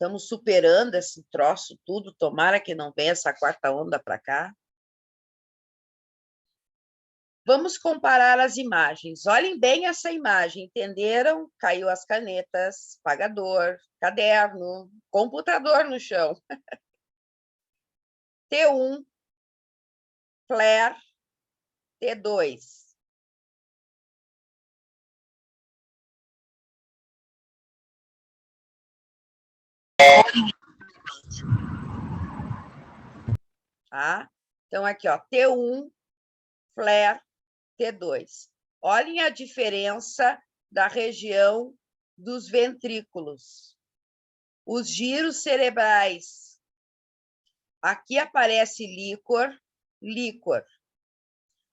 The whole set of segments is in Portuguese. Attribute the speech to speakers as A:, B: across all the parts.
A: Estamos superando esse troço tudo, tomara que não venha essa quarta onda para cá. Vamos comparar as imagens. Olhem bem essa imagem, entenderam? Caiu as canetas, apagador, caderno, computador no chão. T1, flare, T2. Tá? Então, aqui, ó, T1, flare, T2. Olhem a diferença da região dos ventrículos. Os giros cerebrais. Aqui aparece líquor.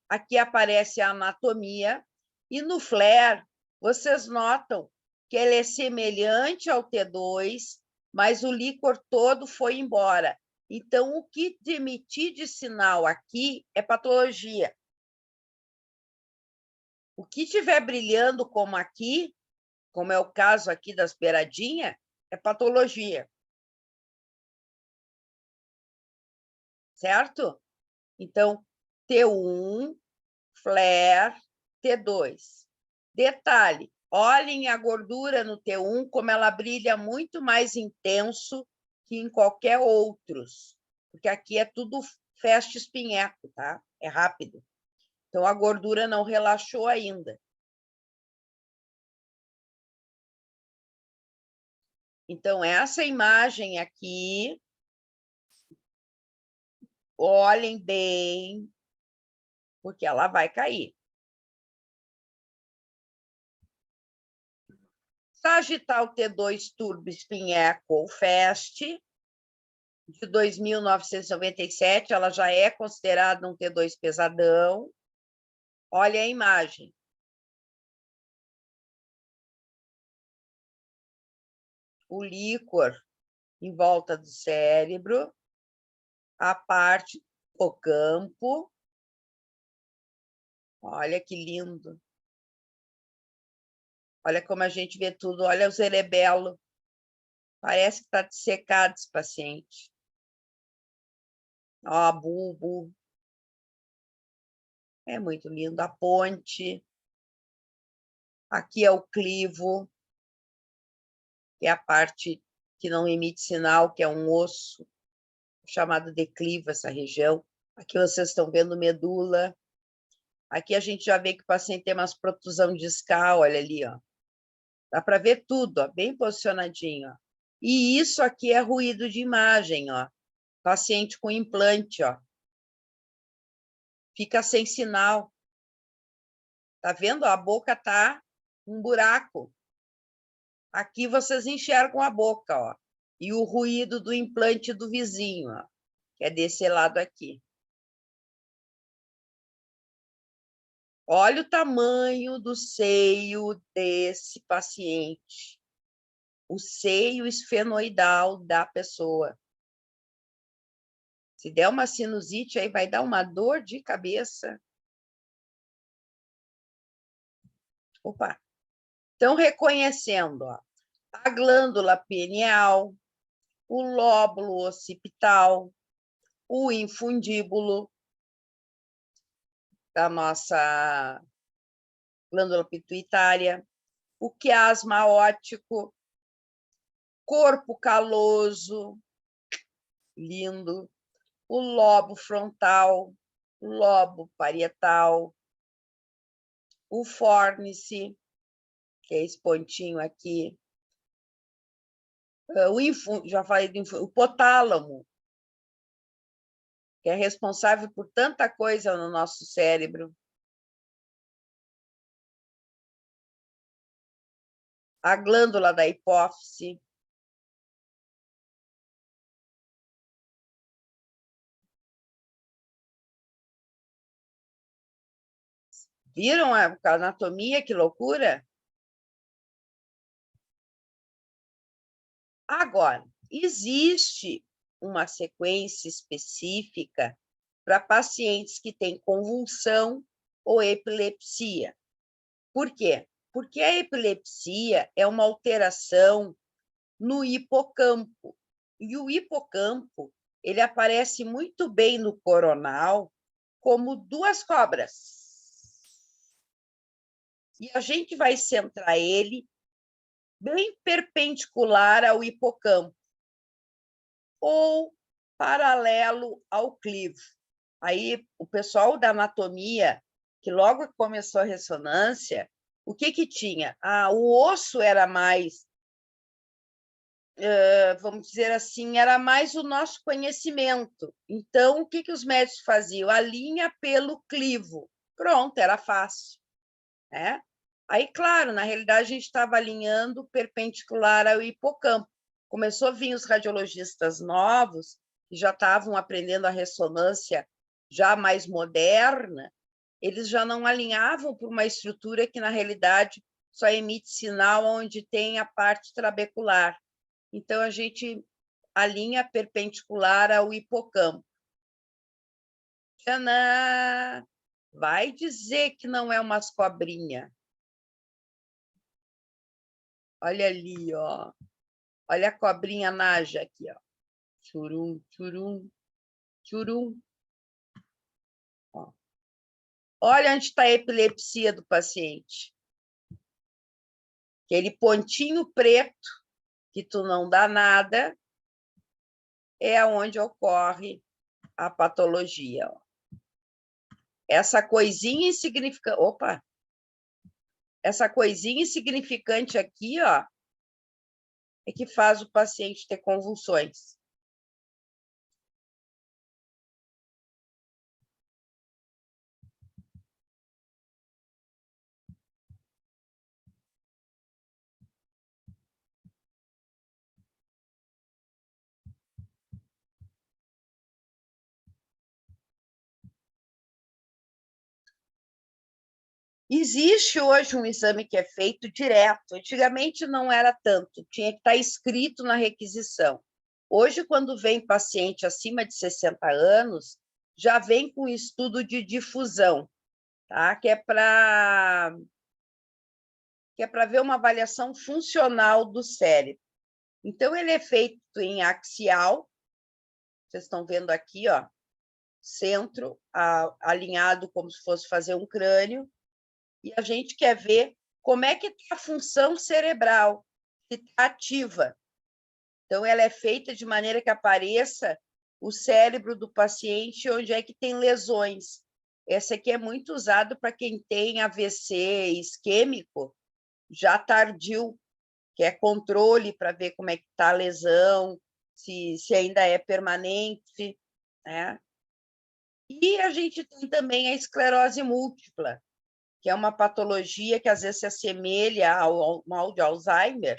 A: Aqui aparece a anatomia. E no flare, vocês notam que ele é semelhante ao T2, mas o líquor todo foi embora. Então, o que emitir de sinal aqui é patologia. O que estiver brilhando como aqui, como é o caso aqui das beiradinhas, é patologia. Certo? Então, T1, flare, T2. Detalhe, olhem a gordura no T1, como ela brilha muito mais intenso que em qualquer outros, porque aqui é tudo festa espinheco, tá? É rápido. Então, a gordura não relaxou ainda. Então, essa imagem aqui, olhem bem, porque ela vai cair. Sagital T2 Turbo Espinheco ou FEST, de 2.997, ela já é considerada um T2 pesadão. Olha a imagem. O líquor em volta do cérebro, a parte do campo. Olha que lindo. Olha como a gente vê tudo. Olha o cerebelo. Parece que está dissecado esse paciente. Ó, bulbo. É muito lindo. A ponte. Aqui é o clivo, que é a parte que não emite sinal, que é um osso, chamado declivo, essa região. Aqui vocês estão vendo medula. Aqui a gente já vê que o paciente tem umas protusão discal, olha ali, ó. Dá para ver tudo, ó, bem posicionadinho, ó. E isso aqui é ruído de imagem, ó. Paciente com implante, ó. Fica sem sinal. Tá vendo? A boca tá um buraco. Aqui vocês enxergam a boca, ó. E o ruído do implante do vizinho, ó, que é desse lado aqui. Olha o tamanho do seio desse paciente. O seio esfenoidal da pessoa. Se der uma sinusite, aí vai dar uma dor de cabeça. Opa! Então, reconhecendo, ó, a glândula pineal, o lóbulo occipital, o infundíbulo da nossa glândula pituitária, o quiasma óptico, corpo caloso, lindo, o lobo frontal, o lobo parietal, o fórnice, que é esse pontinho aqui, já falei do hipotálamo, que é responsável por tanta coisa no nosso cérebro. A glândula da hipófise. Viram a anatomia? Que loucura! Agora, existe uma sequência específica para pacientes que têm convulsão ou epilepsia. Por quê? Porque a epilepsia é uma alteração no hipocampo. E o hipocampo, ele aparece muito bem no coronal como duas cobras. E a gente vai centrar ele bem perpendicular ao hipocampo ou paralelo ao clivo. Aí, o pessoal da anatomia, que logo que começou a ressonância, o que tinha? O osso era mais, vamos dizer assim, era mais o nosso conhecimento. Então, o que os médicos faziam? A linha pelo clivo. Pronto, era fácil, né? Aí, claro, na realidade, a gente estava alinhando perpendicular ao hipocampo. Começou a vir os radiologistas novos, que já estavam aprendendo a ressonância já mais moderna, eles já não alinhavam por uma estrutura que, na realidade, só emite sinal onde tem a parte trabecular. Então, a gente alinha perpendicular ao hipocampo. Tchaná! Vai dizer que não é umas cobrinhas. Olha ali, ó. Olha a cobrinha naja aqui, ó. Churum, churum, churum. Ó. Olha onde está a epilepsia do paciente. Aquele pontinho preto, que tu não dá nada, é onde ocorre a patologia. Ó. Essa coisinha insignificante... Opa! Essa coisinha insignificante aqui, ó, é que faz o paciente ter convulsões. Existe hoje um exame que é feito direto. Antigamente não era tanto, tinha que estar escrito na requisição. Hoje, quando vem paciente acima de 60 anos, já vem com estudo de difusão, tá? que é para ver uma avaliação funcional do cérebro. Então, ele é feito em axial, vocês estão vendo aqui, ó, centro alinhado como se fosse fazer um crânio, e a gente quer ver como é que está a função cerebral, se está ativa. Então, ela é feita de maneira que apareça o cérebro do paciente, onde é que tem lesões. Essa aqui é muito usada para quem tem AVC isquêmico, já tardio, que é controle para ver como é que está a lesão, se ainda é permanente, né? E a gente tem também a esclerose múltipla, que é uma patologia que às vezes se assemelha ao mal de Alzheimer,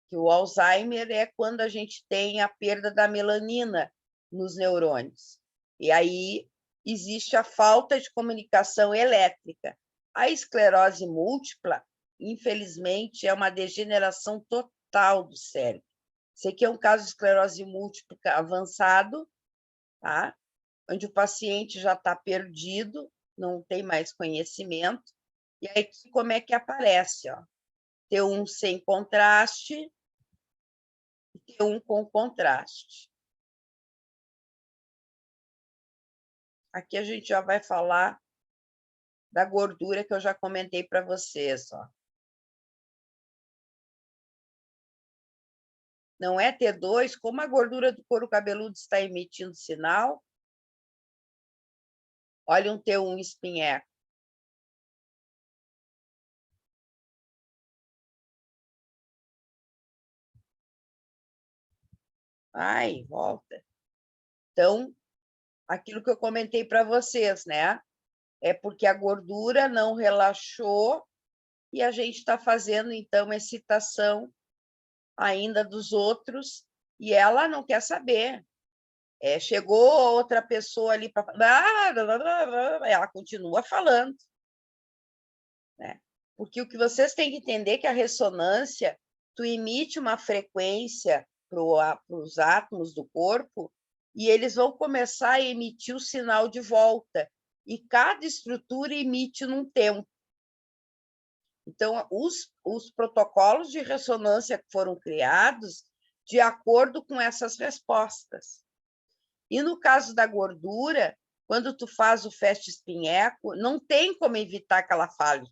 A: que o Alzheimer é quando a gente tem a perda da melanina nos neurônios. E aí existe a falta de comunicação elétrica. A esclerose múltipla, infelizmente, é uma degeneração total do cérebro. Esse aqui é um caso de esclerose múltipla avançado, tá? Onde o paciente já está perdido, não tem mais conhecimento. E aí, como é que aparece? Ó? T1 sem contraste e T1 com contraste. Aqui a gente já vai falar da gordura que eu já comentei para vocês. Ó. Não é T2, como a gordura do couro cabeludo está emitindo sinal. Olha um T1 espinheco. Ai, volta. Então, aquilo que eu comentei para vocês, né? É porque a gordura não relaxou e a gente está fazendo, então, excitação ainda dos outros e ela não quer saber. Chegou outra pessoa ali para falar, ela continua falando. Né? Porque o que vocês têm que entender é que a ressonância, tu emite uma frequência para os átomos do corpo e eles vão começar a emitir o sinal de volta. E cada estrutura emite num tempo. Então, os protocolos de ressonância foram criados de acordo com essas respostas. E no caso da gordura, quando tu faz o fast spin echo, não tem como evitar que ela fale.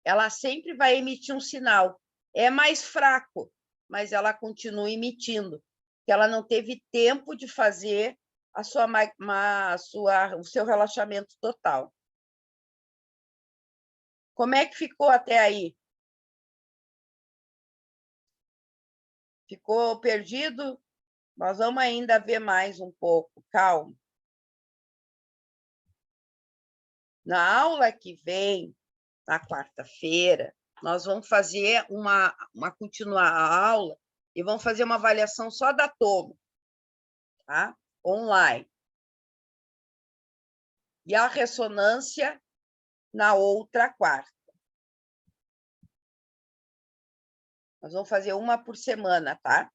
A: Ela sempre vai emitir um sinal. É mais fraco, mas ela continua emitindo, porque ela não teve tempo de fazer o seu relaxamento total. Como é que ficou até aí? Ficou perdido? Nós vamos ainda ver mais um pouco, calma. Na aula que vem, na quarta-feira, nós vamos fazer continuar a aula e vamos fazer uma avaliação só da tomo, tá? Online. E a ressonância na outra quarta. Nós vamos fazer uma por semana, tá?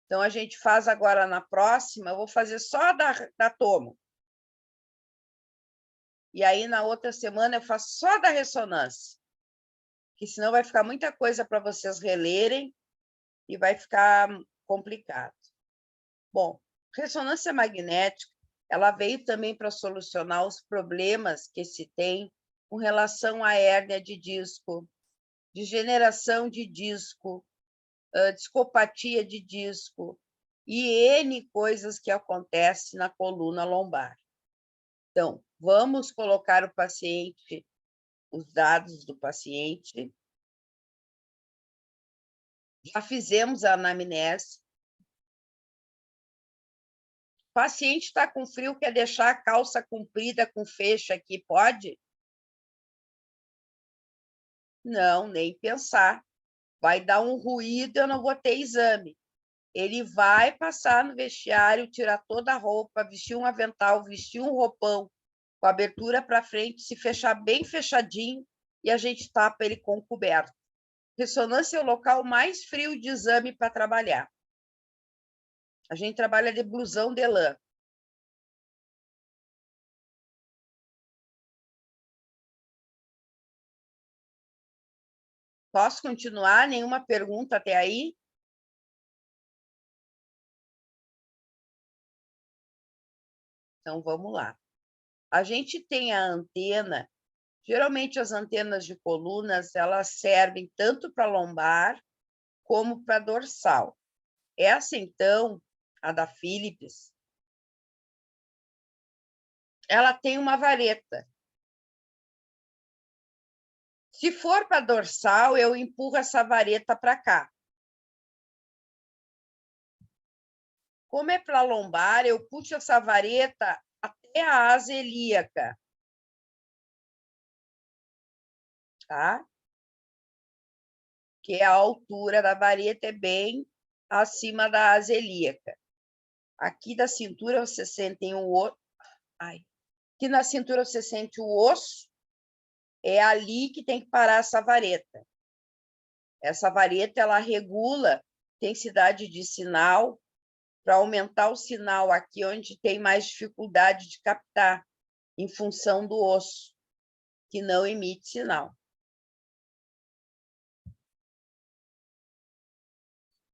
A: Então, a gente faz agora na próxima, eu vou fazer só da tomo. E aí, na outra semana, eu faço só da ressonância. Que senão vai ficar muita coisa para vocês relerem e vai ficar complicado. Bom, ressonância magnética, ela veio também para solucionar os problemas que se tem com relação à hérnia de disco, degeneração de disco, discopatia de disco e N coisas que acontecem na coluna lombar. Então, vamos colocar o paciente, os dados do paciente. Já fizemos a anamnese. O paciente está com frio, quer deixar a calça comprida com feixa aqui, pode? Não, nem pensar. Vai dar um ruído, eu não vou ter exame. Ele vai passar no vestiário, tirar toda a roupa, vestir um avental, vestir um roupão, com a abertura para frente, se fechar bem fechadinho, e a gente tapa ele com coberto. Ressonância é o local mais frio de exame para trabalhar. A gente trabalha de blusão de lã. Posso continuar? Nenhuma pergunta até aí? Então, vamos lá. A gente tem a antena, geralmente as antenas de colunas, elas servem tanto para lombar como para dorsal. Essa, então, a da Philips, ela tem uma vareta. Se for para dorsal, eu empurro essa vareta para cá. Como é para lombar, eu puxo essa vareta até a asa ilíaca. Tá? Que a altura da vareta é bem acima da asa ilíaca. Aqui da cintura você sente o osso. Aqui na cintura você sente o osso. É ali que tem que parar essa vareta. Essa vareta ela regula a intensidade de sinal para aumentar o sinal aqui onde tem mais dificuldade de captar, em função do osso, que não emite sinal.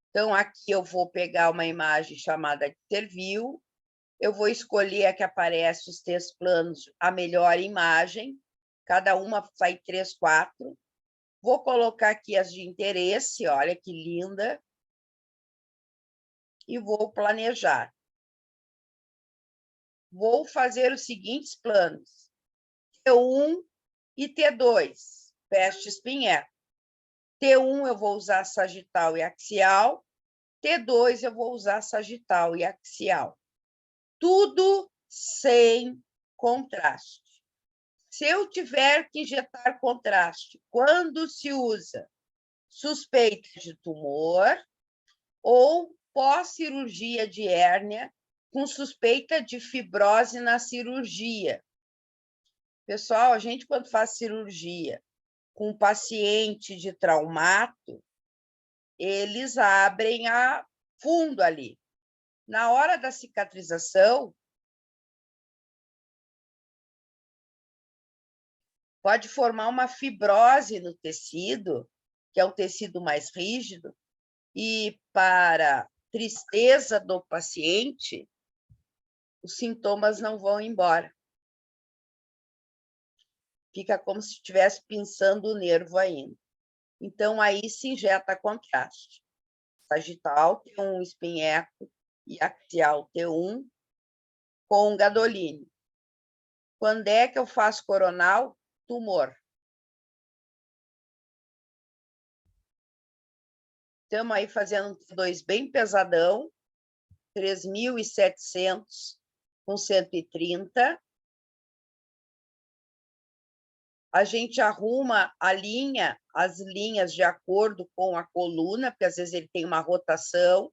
A: Então, aqui eu vou pegar uma imagem chamada de Interview, eu vou escolher a que aparece os 3 planos, a melhor imagem, cada uma sai 3, 4. Vou colocar aqui as de interesse, olha que linda, e vou planejar. Vou fazer os seguintes planos: T1 e T2, fast spin echo. T1 eu vou usar sagital e axial, T2 eu vou usar sagital e axial. Tudo sem contraste. Se eu tiver que injetar contraste, quando se usa suspeita de tumor ou pós-cirurgia de hérnia com suspeita de fibrose na cirurgia. Pessoal, a gente, quando faz cirurgia com paciente de traumato, eles abrem a fundo ali. Na hora da cicatrização, pode formar uma fibrose no tecido, que é um tecido mais rígido, e para tristeza do paciente, os sintomas não vão embora. Fica como se estivesse pinçando o nervo ainda. Então, aí se injeta contraste. Sagital T1 espinheco e axial T1 com gadoline. Quando é que eu faço coronal? Tumor. Estamos aí fazendo um T2 bem pesadão, 3.700 com 130. A gente arruma as linhas de acordo com a coluna, porque às vezes ele tem uma rotação.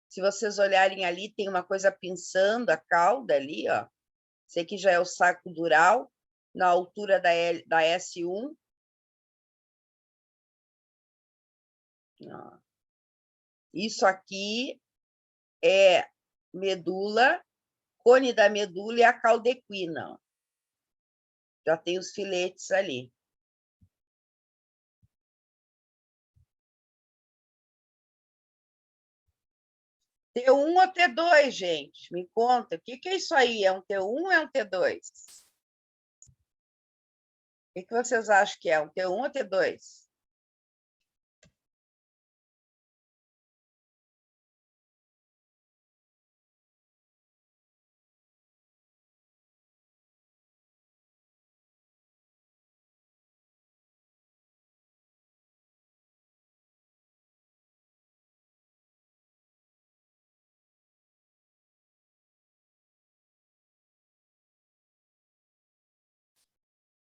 A: Se vocês olharem ali, tem uma coisa pinçando a cauda ali, ó. Esse aqui já é o saco dural, na altura da S1. Ó. Isso aqui é medula, cone da medula e a caldequina. Ó. Já tem os filetes ali. T1 ou T2, gente? Me conta, o que é isso aí? É um T1 ou é um T2? O que vocês acham que é? Um T1 ou T2?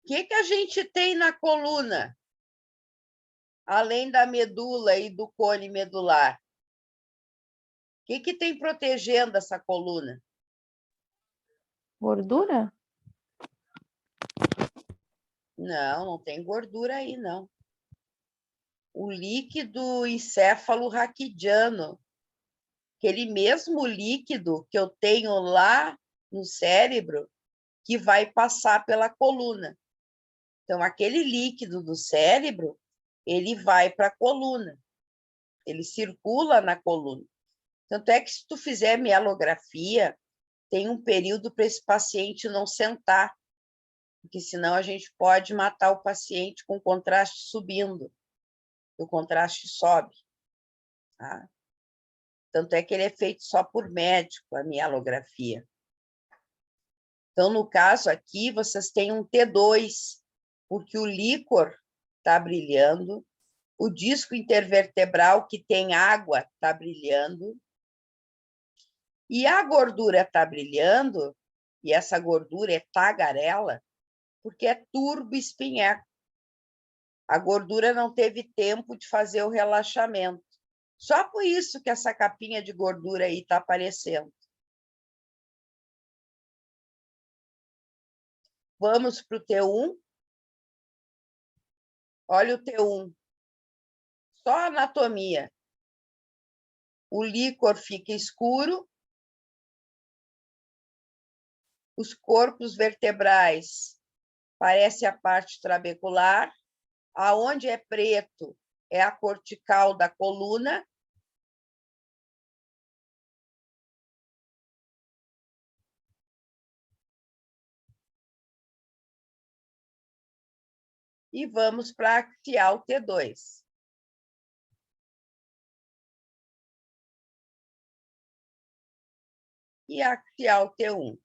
A: O que a gente tem na coluna? Além da medula e do cone medular. O que tem protegendo essa coluna?
B: Gordura?
A: Não, não tem gordura aí, não. O líquido encéfalo-raquidiano, aquele mesmo líquido que eu tenho lá no cérebro, que vai passar pela coluna. Então, aquele líquido do cérebro, ele vai para a coluna, ele circula na coluna. Tanto é que, se tu fizer mielografia, tem um período para esse paciente não sentar, porque senão a gente pode matar o paciente com o contraste subindo, o contraste sobe. Tá? Tanto é que ele é feito só por médico, a mielografia. Então, no caso aqui, vocês têm um T2, porque o líquor está brilhando, o disco intervertebral, que tem água, está brilhando, e a gordura está brilhando, e essa gordura é tagarela, porque é turbo espinheco. A gordura não teve tempo de fazer o relaxamento. Só por isso que essa capinha de gordura aí está aparecendo. Vamos para o T1. Olha o T1. Só a anatomia. O líquor fica escuro. Os corpos vertebrais parece a parte trabecular. Aonde é preto é a cortical da coluna. E vamos para a axial T2. E a axial T1.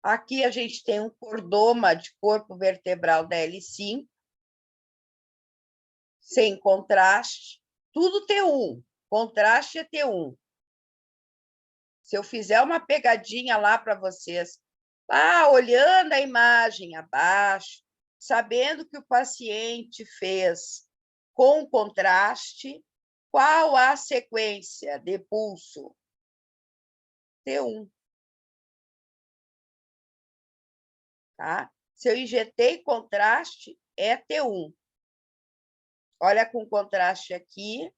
A: Aqui a gente tem um cordoma de corpo vertebral da L5, sem contraste, tudo T1, contraste é T1. Se eu fizer uma pegadinha lá para vocês, olhando a imagem abaixo, sabendo que o paciente fez com contraste, qual a sequência de pulso? T1. Tá? Se eu injetei contraste, é T1. Olha com contraste aqui,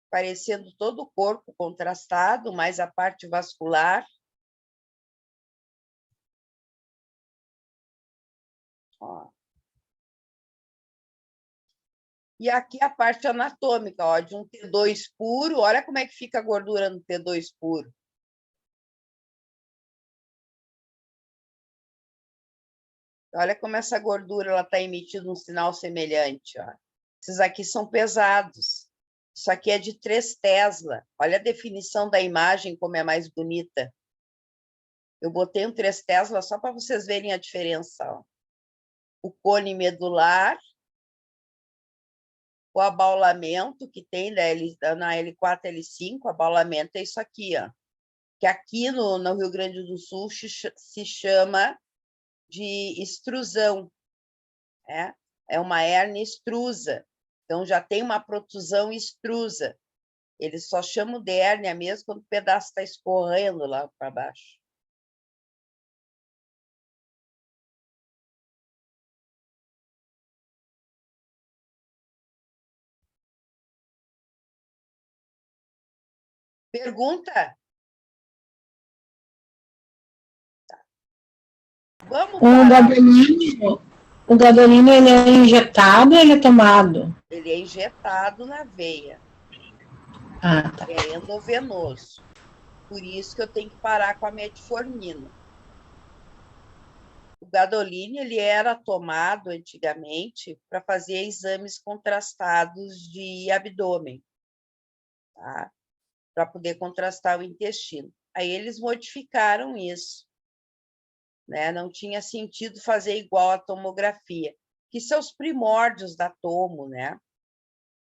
A: parecendo todo o corpo contrastado, mais a parte vascular. Ó. E aqui a parte anatômica, ó, de um T2 puro. Olha como é que fica a gordura no T2 puro. Olha como essa gordura está emitindo um sinal semelhante. Ó. Esses aqui são pesados. Isso aqui é de 3 Tesla. Olha a definição da imagem, como é mais bonita. Eu botei um 3 Tesla só para vocês verem a diferença. Ó. O cone medular, o abaulamento que tem na L4, L5, abaulamento é isso aqui, ó. Que aqui no Rio Grande do Sul se chama de extrusão. É uma hérnia extrusa. Então, já tem uma protusão extrusa. Eles só chamam de hérnia mesmo quando o pedaço está escorrendo lá para baixo. Pergunta? Vamos parar.
B: O gadolino, ele é injetado ou ele é tomado?
A: Ele é injetado na veia.
B: Ah, tá.
A: É endovenoso. Por isso que eu tenho que parar com a metformina. O gadolínio ele era tomado antigamente para fazer exames contrastados de abdômen, tá? Para poder contrastar o intestino. Aí eles modificaram isso, né? Não tinha sentido fazer igual a tomografia, que são os primórdios da tomo, né?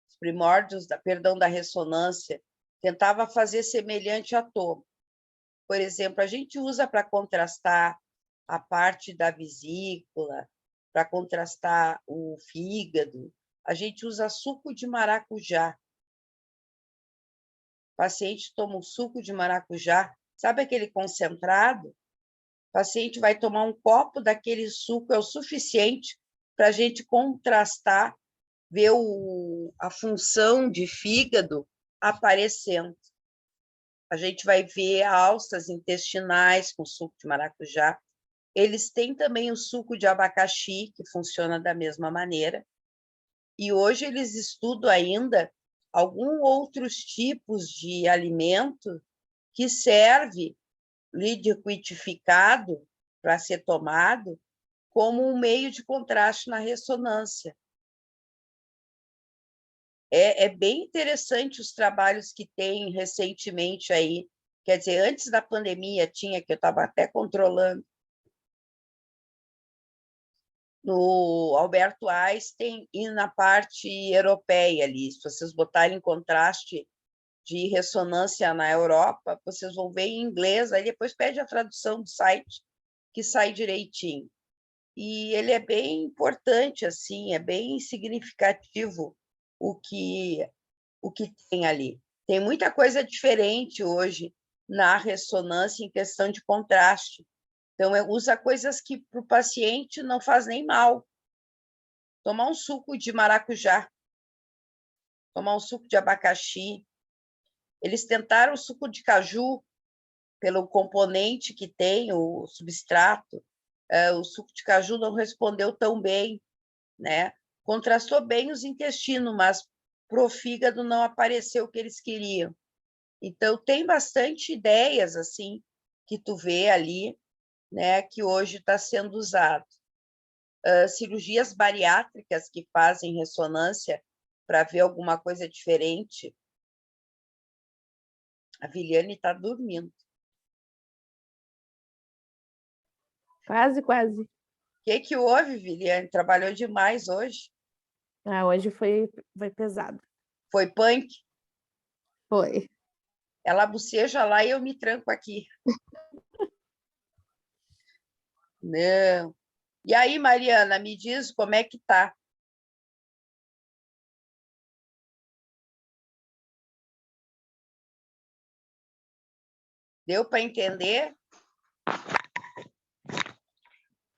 A: Os primórdios da ressonância, tentava fazer semelhante à tomo. Por exemplo, a gente usa para contrastar a parte da vesícula, para contrastar o fígado, a gente usa suco de maracujá. O paciente toma um suco de maracujá, sabe aquele concentrado? O paciente vai tomar um copo daquele suco, é o suficiente para a gente contrastar, ver a função de fígado aparecendo. A gente vai ver alças intestinais com suco de maracujá. Eles têm também o suco de abacaxi, que funciona da mesma maneira. E hoje eles estudam ainda alguns outros tipos de alimento que serve liquidificado para ser tomado como um meio de contraste na ressonância. É bem interessante os trabalhos que tem recentemente aí. Quer dizer, antes da pandemia tinha, que eu estava até controlando, no Alberto Einstein e na parte europeia ali. Se vocês botarem contraste de ressonância na Europa, vocês vão ver em inglês, aí depois pede a tradução do site, que sai direitinho. E ele é bem importante, assim, é bem significativo o que tem ali. Tem muita coisa diferente hoje na ressonância em questão de contraste. Então, usa coisas que para o paciente não faz nem mal. Tomar um suco de maracujá, tomar um suco de abacaxi. Eles tentaram o suco de caju, pelo componente que tem, o substrato. O suco de caju não respondeu tão bem, né? Contrastou bem os intestinos, mas para o fígado não apareceu o que eles queriam. Então, tem bastante ideias assim que tu vê ali, né, que hoje está sendo usado. Cirurgias bariátricas que fazem ressonância para ver alguma coisa diferente. A Viliane está dormindo.
C: Quase, quase.
A: O que houve, Viliane? Trabalhou demais hoje?
C: Hoje foi pesado.
A: Foi punk?
C: Foi.
A: Ela boceja lá e eu me tranco aqui. Não. E aí, Mariana, me diz como é que tá? Deu para entender?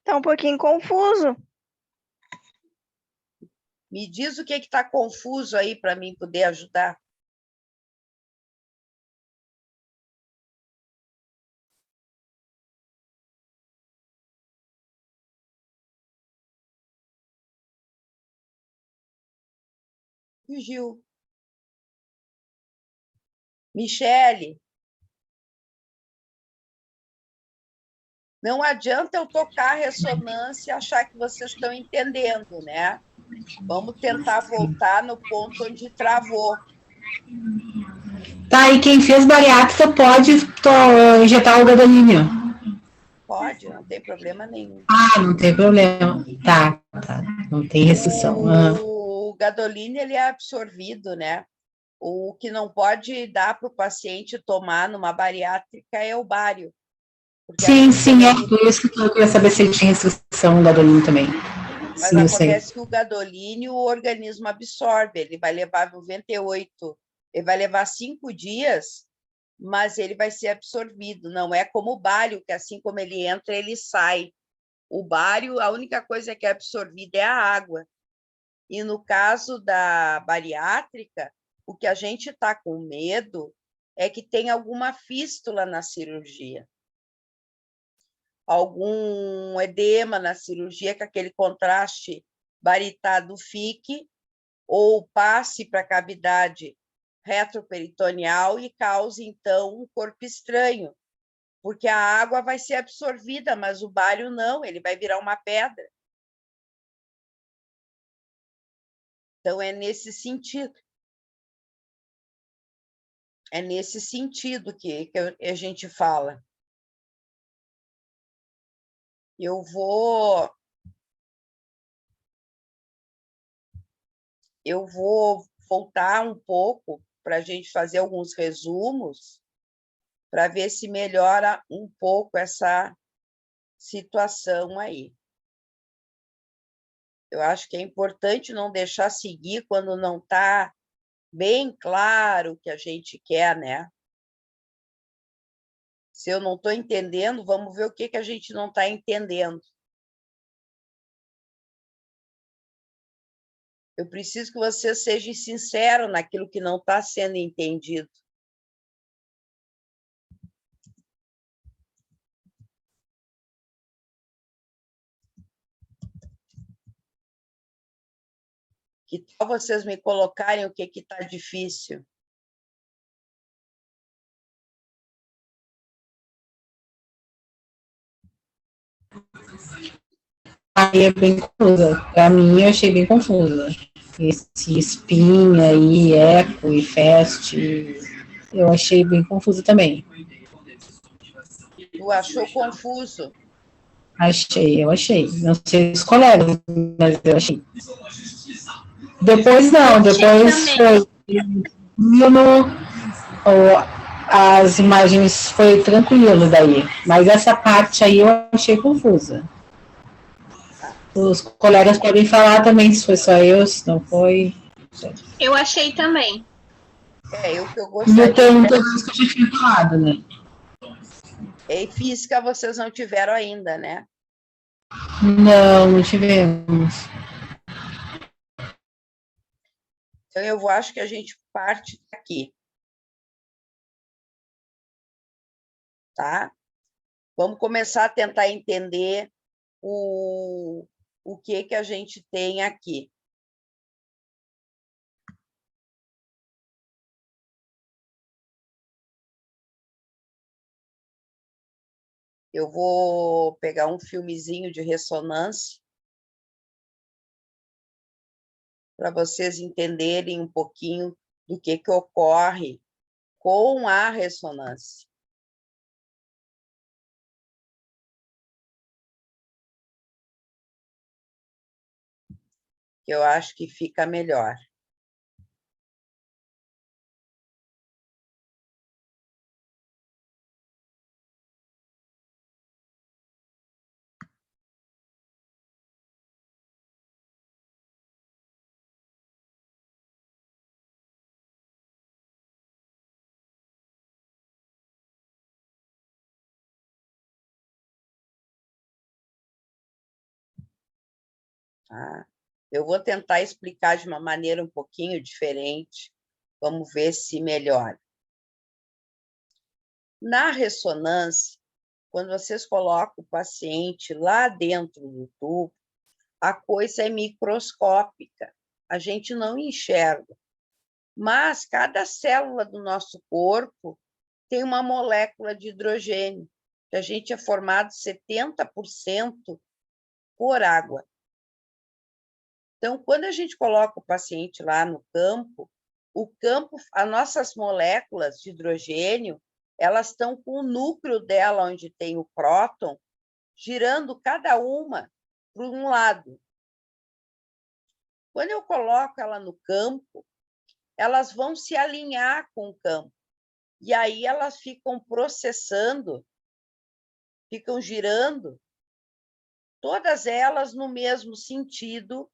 D: Tá um pouquinho confuso.
A: Me diz o que está confuso aí para mim poder ajudar. Fugiu. Michele. Não adianta eu tocar a ressonância e achar que vocês estão entendendo, né? Vamos tentar voltar no ponto onde travou.
B: Tá, e quem fez bariátrica pode injetar o gadolínio?
A: Pode, não tem problema nenhum.
B: Ah, não tem problema. Tá. Não tem restrição.
A: O gadolínio, ele é absorvido, né? O que não pode dar para o paciente tomar numa bariátrica é o bário.
B: Sim, é por isso que eu queria saber se ele tinha restrição no gadolínio também.
A: Mas
B: sim,
A: acontece que o gadolínio, o organismo absorve, ele vai levar 98, ele vai levar 5 dias, mas ele vai ser absorvido, não é como o bário, que assim como ele entra, ele sai. O bário, a única coisa que é absorvida é a água. E no caso da bariátrica, o que a gente está com medo é que tem alguma fístula na cirurgia. Algum edema na cirurgia, que aquele contraste baritado fique, ou passe para a cavidade retroperitoneal e cause, então, um corpo estranho, porque a água vai ser absorvida, mas o bário não, ele vai virar uma pedra. Então, é nesse sentido. É nesse sentido que a gente fala. Eu vou voltar um pouco para a gente fazer alguns resumos, para ver se melhora um pouco essa situação aí. Eu acho que é importante não deixar seguir quando não está bem claro o que a gente quer, né? Se eu não estou entendendo, vamos ver o que a gente não está entendendo. Eu preciso que você seja sincero naquilo que não está sendo entendido. Que tal vocês me colocarem o que está difícil?
B: Aí é bem confusa. Para mim, eu achei bem confusa. Esse espinha e eco e feste, eu achei bem confuso também.
A: Tu achou confuso?
B: Eu achei. Não sei os colegas, mas eu achei. Depois não, depois foi as imagens foi tranquilo daí. Mas essa parte aí eu achei confusa. Os colegas podem falar também se foi só eu, se não foi.
E: Eu achei também.
A: É, o que eu gostaria...
B: E tem todos que eu já tinha falado, né?
A: E física vocês não tiveram ainda, né?
B: Não tivemos.
A: Então, eu acho que a gente parte daqui. Tá? Vamos começar a tentar entender o que a gente tem aqui. Eu vou pegar um filmezinho de ressonância para vocês entenderem um pouquinho do que ocorre com a ressonância. Eu acho que fica melhor. Tá? Eu vou tentar explicar de uma maneira um pouquinho diferente. Vamos ver se melhora. Na ressonância, quando vocês colocam o paciente lá dentro do tubo, a coisa é microscópica. A gente não enxerga. Mas cada célula do nosso corpo tem uma molécula de hidrogênio, que a gente é formado 70% por água. Então, quando a gente coloca o paciente lá no campo, as nossas moléculas de hidrogênio, elas estão com o núcleo dela, onde tem o próton, girando cada uma para um lado. Quando eu coloco ela no campo, elas vão se alinhar com o campo. E aí elas ficam processando, ficam girando, todas elas no mesmo sentido,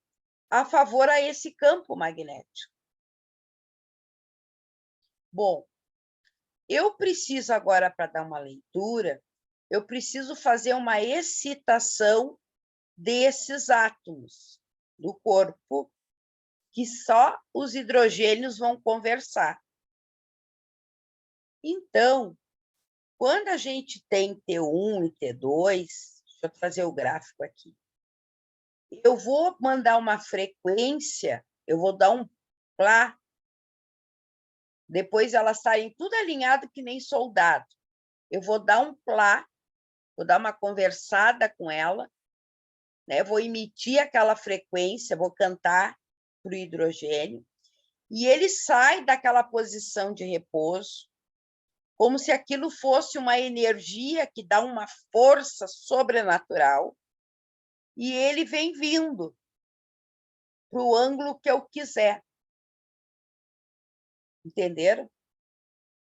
A: a favor a esse campo magnético. Bom, eu preciso agora, para dar uma leitura, eu preciso fazer uma excitação desses átomos do corpo, que só os hidrogênios vão conversar. Então, quando a gente tem T1 e T2, deixa eu trazer o gráfico aqui, eu vou mandar uma frequência, eu vou dar um Plá, depois elas saem tudo alinhado que nem soldado. Eu vou dar um Plá, vou dar uma conversada com ela, né? Vou emitir aquela frequência, vou cantar para o hidrogênio, e ele sai daquela posição de repouso, como se aquilo fosse uma energia que dá uma força sobrenatural, e ele vem vindo para o ângulo que eu quiser. Entenderam?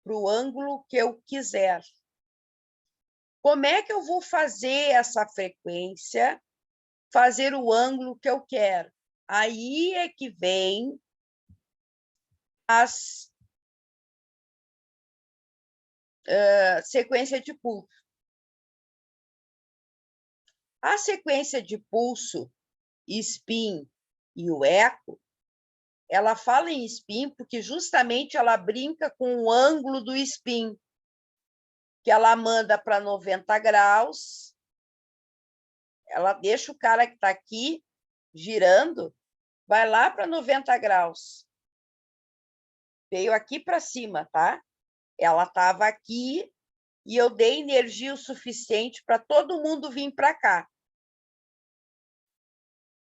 A: Para o ângulo que eu quiser. Como é que eu vou fazer essa frequência, fazer o ângulo que eu quero? Aí é que vem as sequência de pulso. A sequência de pulso, spin e o eco, ela fala em spin porque justamente ela brinca com o ângulo do spin, que ela manda para 90 graus, ela deixa o cara que está aqui girando, vai lá para 90 graus. Veio aqui para cima, tá? Ela estava aqui e eu dei energia o suficiente para todo mundo vir para cá.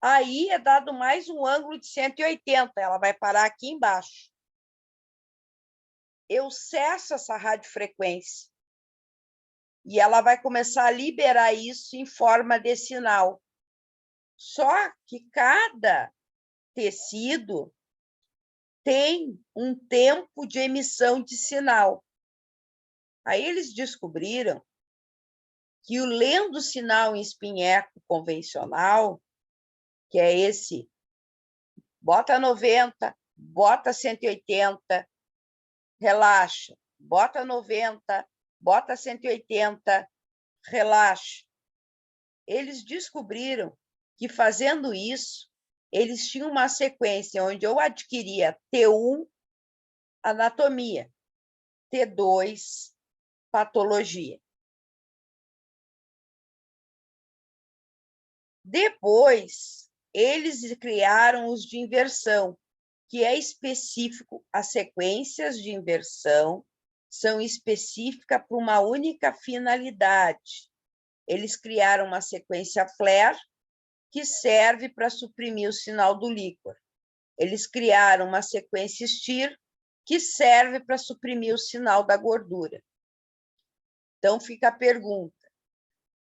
A: Aí é dado mais um ângulo de 180, ela vai parar aqui embaixo. Eu cesso essa radiofrequência e ela vai começar a liberar isso em forma de sinal. Só que cada tecido tem um tempo de emissão de sinal. Aí eles descobriram que lendo o sinal em spin-eco convencional, que é esse, bota 90, bota 180, relaxa, bota 90, bota 180, relaxa. Eles descobriram que, fazendo isso, eles tinham uma sequência onde eu adquiria T1, anatomia, T2, patologia. Depois, eles criaram os de inversão, que é específico, as sequências de inversão são específicas para uma única finalidade. Eles criaram uma sequência flare, que serve para suprimir o sinal do líquor. Eles criaram uma sequência STIR, que serve para suprimir o sinal da gordura. Então, fica a pergunta: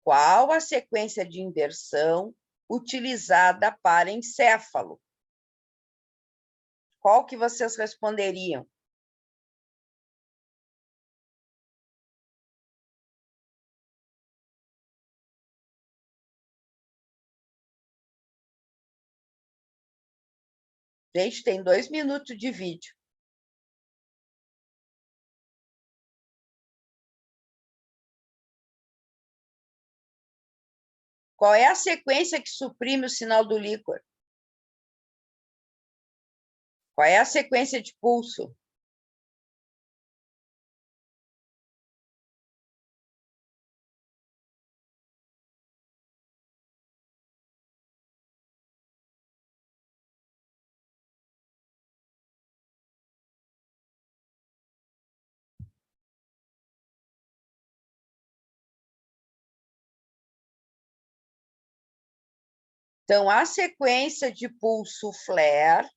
A: qual a sequência de inversão utilizada para encéfalo? Qual que vocês responderiam? Gente, tem 2 minutos de vídeo. Qual é a sequência que suprime o sinal do líquor? Qual é a sequência de pulso? Então, a sequência de pulso flare,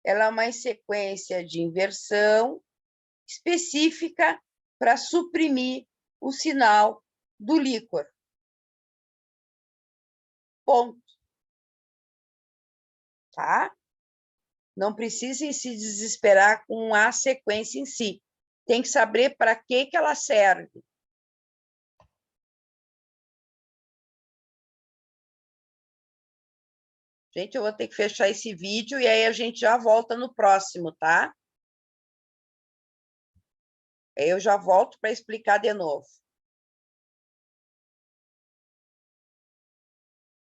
A: ela é uma sequência de inversão específica para suprimir o sinal do líquor. Ponto. Tá? Não precisem se desesperar com a sequência em si. Tem que saber para que ela serve. Gente, eu vou ter que fechar esse vídeo e aí a gente já volta no próximo, tá? Aí eu já volto para explicar de novo.